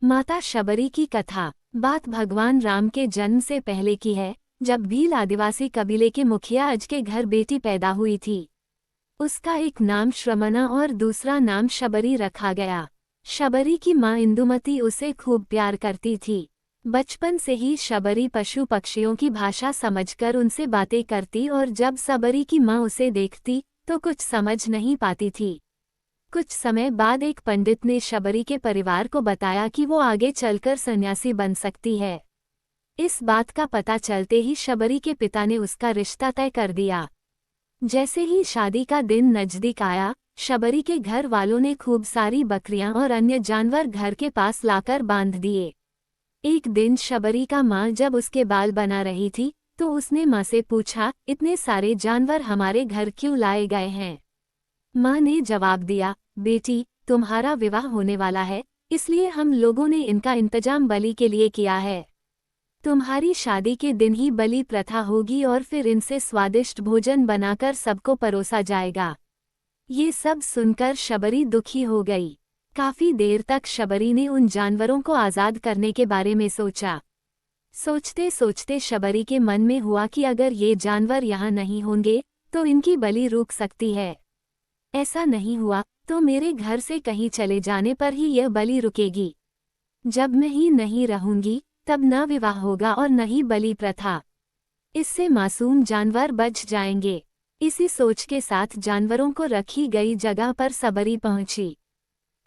माता शबरी की कथा। बात भगवान राम के जन्म से पहले की है, जब भील आदिवासी कबीले के मुखिया अज के घर बेटी पैदा हुई थी। उसका एक नाम श्रमणा और दूसरा नाम शबरी रखा गया। शबरी की माँ इंदुमती उसे खूब प्यार करती थी। बचपन से ही शबरी पशु पक्षियों की भाषा समझकर उनसे बातें करती और जब शबरी की माँ उसे देखती तो कुछ समझ नहीं पाती थी। कुछ समय बाद एक पंडित ने शबरी के परिवार को बताया कि वो आगे चलकर सन्यासी बन सकती है। इस बात का पता चलते ही शबरी के पिता ने उसका रिश्ता तय कर दिया। जैसे ही शादी का दिन नजदीक आया, शबरी के घर वालों ने खूब सारी बकरियां और अन्य जानवर घर के पास लाकर बांध दिए। एक दिन शबरी का माँ जब उसके बाल बना रही थी तो उसने माँ से पूछा, इतने सारे जानवर हमारे घर क्यों लाए गए हैं? माँ ने जवाब दिया, बेटी, तुम्हारा विवाह होने वाला है, इसलिए हम लोगों ने इनका इंतजाम बलि के लिए किया है। तुम्हारी शादी के दिन ही बलि प्रथा होगी और फिर इनसे स्वादिष्ट भोजन बनाकर सबको परोसा जाएगा। ये सब सुनकर शबरी दुखी हो गई। काफी देर तक शबरी ने उन जानवरों को आज़ाद करने के बारे में सोचा। सोचते सोचते शबरी के मन में हुआ कि अगर ये जानवर यहाँ नहीं होंगे तो इनकी बलि रुक सकती है। ऐसा नहीं हुआ तो मेरे घर से कहीं चले जाने पर ही यह बलि रुकेगी। जब मैं ही नहीं रहूंगी तब न विवाह होगा और न ही बलि प्रथा। इससे मासूम जानवर बच जाएंगे। इसी सोच के साथ जानवरों को रखी गई जगह पर शबरी पहुंची।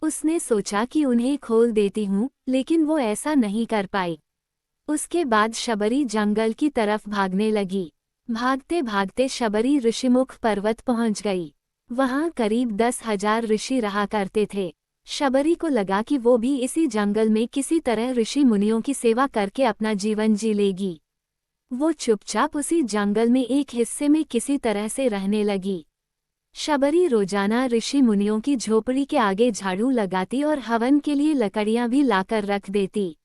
उसने सोचा कि उन्हें खोल देती हूँ, लेकिन वो ऐसा नहीं कर पाई। उसके बाद शबरी जंगल की तरफ भागने लगी। भागते भागते शबरी ऋषिमुख पर्वत पहुंच गई। वहां करीब 10,000 ऋषि रहा करते थे। शबरी को लगा कि वो भी इसी जंगल में किसी तरह ऋषि मुनियों की सेवा करके अपना जीवन जी लेगी। वो चुपचाप उसी जंगल में एक हिस्से में किसी तरह से रहने लगी। शबरी रोजाना ऋषि मुनियों की झोपड़ी के आगे झाड़ू लगाती और हवन के लिए लकड़ियां भी लाकर रख देती।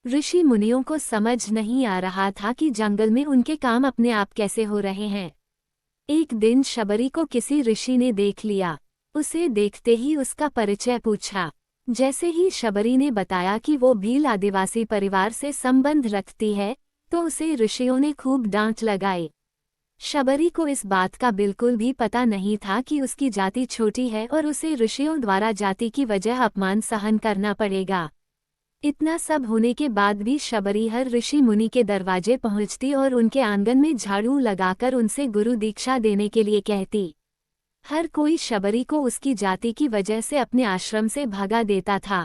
ऋषि मुनियों को समझ नहीं आ रहा था कि जंगल में उनके काम अपने आप कैसे हो रहे हैं। एक दिन शबरी को किसी ऋषि ने देख लिया। उसे देखते ही उसका परिचय पूछा। जैसे ही शबरी ने बताया कि वो भील आदिवासी परिवार से संबंध रखती है तो उसे ऋषियों ने खूब डांट लगाई। शबरी को इस बात का बिल्कुल भी पता नहीं था कि उसकी जाति छोटी है और उसे ऋषियों द्वारा जाति की वजह अपमान सहन करना पड़ेगा। इतना सब होने के बाद भी शबरी हर ऋषि मुनि के दरवाजे पहुंचती और उनके आंगन में झाड़ू लगाकर उनसे गुरु दीक्षा देने के लिए कहती। हर कोई शबरी को उसकी जाति की वजह से अपने आश्रम से भगा देता था।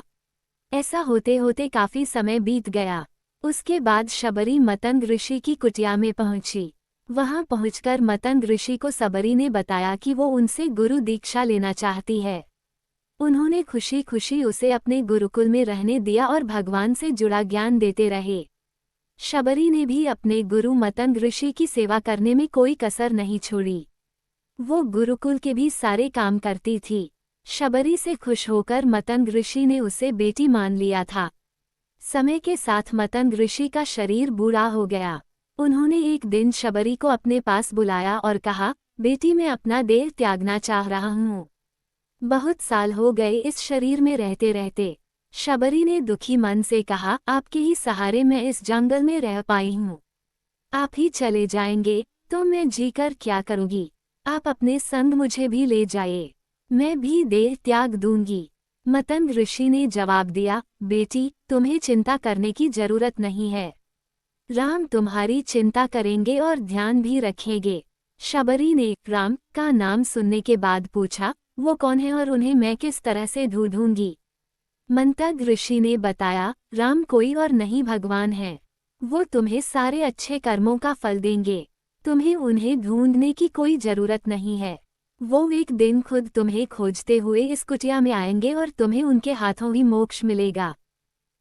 ऐसा होते होते काफी समय बीत गया। उसके बाद शबरी मतंग ऋषि की कुटिया में पहुंची। वहां पहुंचकर मतंग ऋषि को शबरी ने बताया कि वो उनसे गुरु दीक्षा लेना चाहती है। उन्होंने खुशी खुशी उसे अपने गुरुकुल में रहने दिया और भगवान से जुड़ा ज्ञान देते रहे। शबरी ने भी अपने गुरु मतंग ऋषि की सेवा करने में कोई कसर नहीं छोड़ी। वो गुरुकुल के भी सारे काम करती थी। शबरी से खुश होकर मतंग ऋषि ने उसे बेटी मान लिया था। समय के साथ मतंग ऋषि का शरीर बूढ़ा हो गया। उन्होंने एक दिन शबरी को अपने पास बुलाया और कहा, बेटी, मैं अपना देह त्यागना चाह रहा हूँ। बहुत साल हो गए इस शरीर में रहते रहते। शबरी ने दुखी मन से कहा, आपके ही सहारे मैं इस जंगल में रह पाई हूँ। आप ही चले जाएंगे तो मैं जीकर क्या करूँगी? आप अपने संग मुझे भी ले जाइए, मैं भी देह त्याग दूंगी। मतंग ऋषि ने जवाब दिया, बेटी, तुम्हें चिंता करने की जरूरत नहीं है। राम तुम्हारी चिंता करेंगे और ध्यान भी रखेंगे। शबरी ने राम का नाम सुनने के बाद पूछा, वो कौन है और उन्हें मैं किस तरह से ढूंढूंगी? मंतग ऋषि ने बताया, राम कोई और नहीं भगवान है। वो तुम्हें सारे अच्छे कर्मों का फल देंगे। तुम्हें उन्हें ढूंढने की कोई जरूरत नहीं है। वो एक दिन खुद तुम्हें खोजते हुए इस कुटिया में आएंगे और तुम्हें उनके हाथों ही मोक्ष मिलेगा।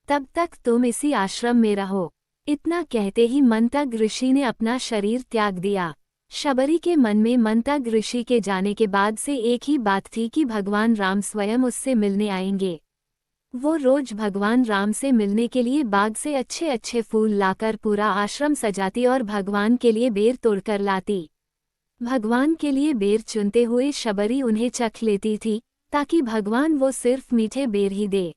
तब तक तुम इसी आश्रम में रहो। इतना कहते ही मंतग ऋषि ने अपना शरीर त्याग दिया। शबरी के मन में मंतग ऋषि के जाने के बाद से एक ही बात थी कि भगवान राम स्वयं उससे मिलने आएंगे। वो रोज भगवान राम से मिलने के लिए बाग से अच्छे अच्छे फूल लाकर पूरा आश्रम सजाती और भगवान के लिए बेर तोड़कर लाती। भगवान के लिए बेर चुनते हुए शबरी उन्हें चख लेती थी ताकि भगवान वो सिर्फ मीठे बेर ही दे।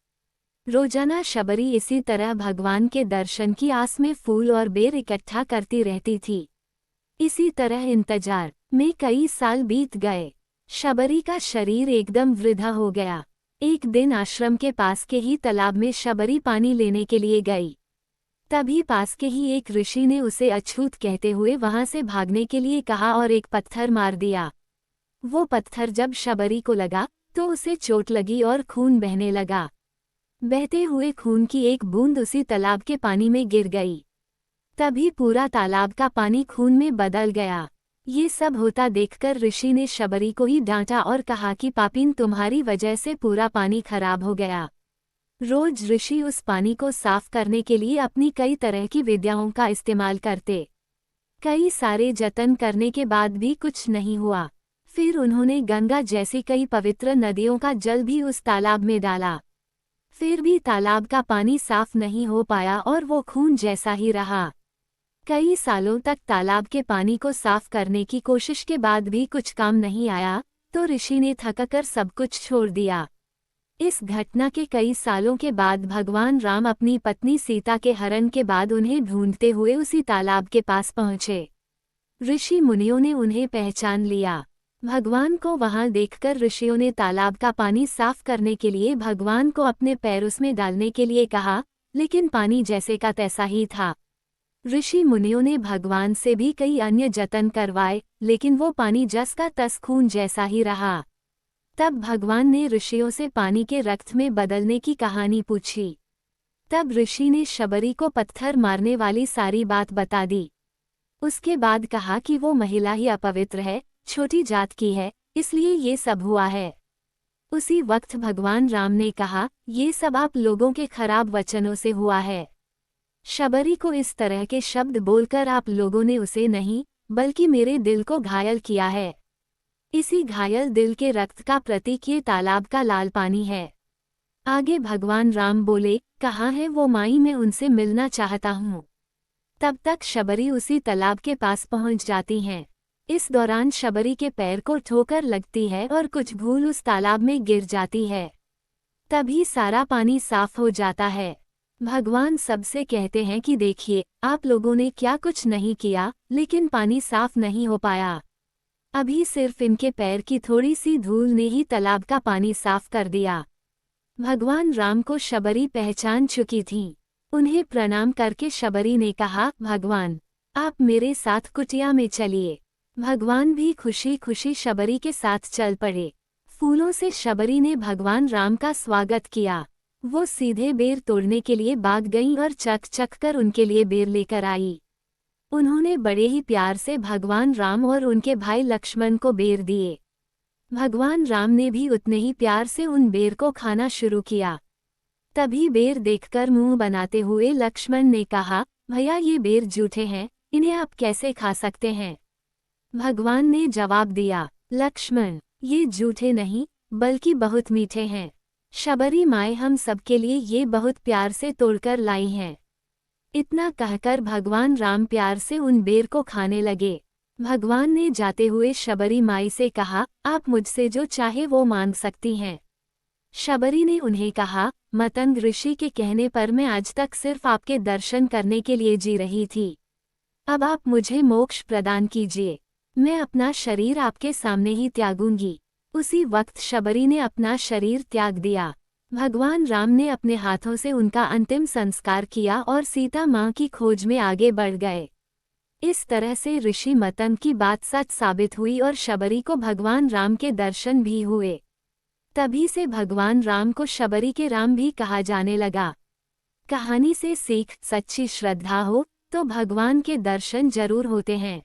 रोजाना शबरी इसी तरह भगवान के दर्शन की आस में फूल और बेर इकट्ठा करती रहती थी। इसी तरह इंतजार में कई साल बीत गए। शबरी का शरीर एकदम वृद्धा हो गया। एक दिन आश्रम के पास के ही तालाब में शबरी पानी लेने के लिए गई। तभी पास के ही एक ऋषि ने उसे अछूत कहते हुए वहां से भागने के लिए कहा और एक पत्थर मार दिया। वो पत्थर जब शबरी को लगा तो उसे चोट लगी और खून बहने लगा। बहते हुए खून की एक बूंद उसी तालाब के पानी में गिर गई। तभी पूरा तालाब का पानी खून में बदल गया। ये सब होता देखकर ऋषि ने शबरी को ही डांटा और कहा कि पापीन, तुम्हारी वजह से पूरा पानी खराब हो गया। रोज ऋषि उस पानी को साफ करने के लिए अपनी कई तरह की विद्याओं का इस्तेमाल करते। कई सारे जतन करने के बाद भी कुछ नहीं हुआ। फिर उन्होंने गंगा जैसी कई पवित्र नदियों का जल भी उस तालाब में डाला। फिर भी तालाब का पानी साफ नहीं हो पाया और वो खून जैसा ही रहा। कई सालों तक तालाब के पानी को साफ करने की कोशिश के बाद भी कुछ काम नहीं आया, तो ऋषि ने थककर सब कुछ छोड़ दिया। इस घटना के कई सालों के बाद भगवान राम अपनी पत्नी सीता के हरण के बाद उन्हें ढूंढते हुए उसी तालाब के पास पहुंचे। ऋषि मुनियों ने उन्हें पहचान लिया। भगवान को वहां देखकर ऋषियों ने तालाब का पानी साफ करने के लिए भगवान को अपने पैर उसमें डालने के लिए कहा, लेकिन पानी जैसे का तैसा ही था। ऋषि मुनियों ने भगवान से भी कई अन्य जतन करवाए, लेकिन वो पानी जस का तस खून जैसा ही रहा। तब भगवान ने ऋषियों से पानी के रक्त में बदलने की कहानी पूछी। तब ऋषि ने शबरी को पत्थर मारने वाली सारी बात बता दी। उसके बाद कहा कि वो महिला ही अपवित्र है, छोटी जात की है, इसलिए ये सब हुआ है। उसी वक्त भगवान राम ने कहा, ये सब आप लोगों के खराब वचनों से हुआ है। शबरी को इस तरह के शब्द बोलकर आप लोगों ने उसे नहीं, बल्कि मेरे दिल को घायल किया है। इसी घायल दिल के रक्त का प्रतीक ये तालाब का लाल पानी है। आगे भगवान राम बोले, कहाँ है वो माई, मैं उनसे मिलना चाहता हूँ। तब तक शबरी उसी तालाब के पास पहुँच जाती हैं। इस दौरान शबरी के पैर को ठोकर लगती है और कुछ भूल उस तालाब में गिर जाती है। तभी सारा पानी साफ हो जाता है। भगवान सबसे कहते हैं कि देखिए, आप लोगों ने क्या कुछ नहीं किया, लेकिन पानी साफ नहीं हो पाया। अभी सिर्फ इनके पैर की थोड़ी सी धूल ने ही तालाब का पानी साफ कर दिया। भगवान राम को शबरी पहचान चुकी थी। उन्हें प्रणाम करके शबरी ने कहा, भगवान, आप मेरे साथ कुटिया में चलिए। भगवान भी खुशी खुशी शबरी के साथ चल पड़े। फूलों से शबरी ने भगवान राम का स्वागत किया। वो सीधे बेर तोड़ने के लिए भाग गईं और चक चक कर उनके लिए बेर लेकर आई। उन्होंने बड़े ही प्यार से भगवान राम और उनके भाई लक्ष्मण को बेर दिए। भगवान राम ने भी उतने ही प्यार से उन बेर को खाना शुरू किया। तभी बेर देखकर मुंह बनाते हुए लक्ष्मण ने कहा, भैया ये बेर जूठे हैं, इन्हें आप कैसे खा सकते हैं? भगवान ने जवाब दिया, लक्ष्मण, ये जूठे नहीं बल्कि बहुत मीठे हैं। शबरी माए हम सबके लिए ये बहुत प्यार से तोड़कर लाई हैं। इतना कहकर भगवान राम प्यार से उन बेर को खाने लगे। भगवान ने जाते हुए शबरी माई से कहा, आप मुझसे जो चाहे वो मांग सकती हैं। शबरी ने उन्हें कहा, मतंग ऋषि के कहने पर मैं आज तक सिर्फ आपके दर्शन करने के लिए जी रही थी। अब आप मुझे मोक्ष प्रदान कीजिए। मैं अपना शरीर आपके सामने ही त्यागूंगी। उसी वक्त शबरी ने अपना शरीर त्याग दिया। भगवान राम ने अपने हाथों से उनका अंतिम संस्कार किया और सीता माँ की खोज में आगे बढ़ गए। इस तरह से ऋषि मतंग की बात सच साबित हुई और शबरी को भगवान राम के दर्शन भी हुए। तभी से भगवान राम को शबरी के राम भी कहा जाने लगा। कहानी से सीख, सच्ची श्रद्धा हो तो भगवान के दर्शन जरूर होते हैं।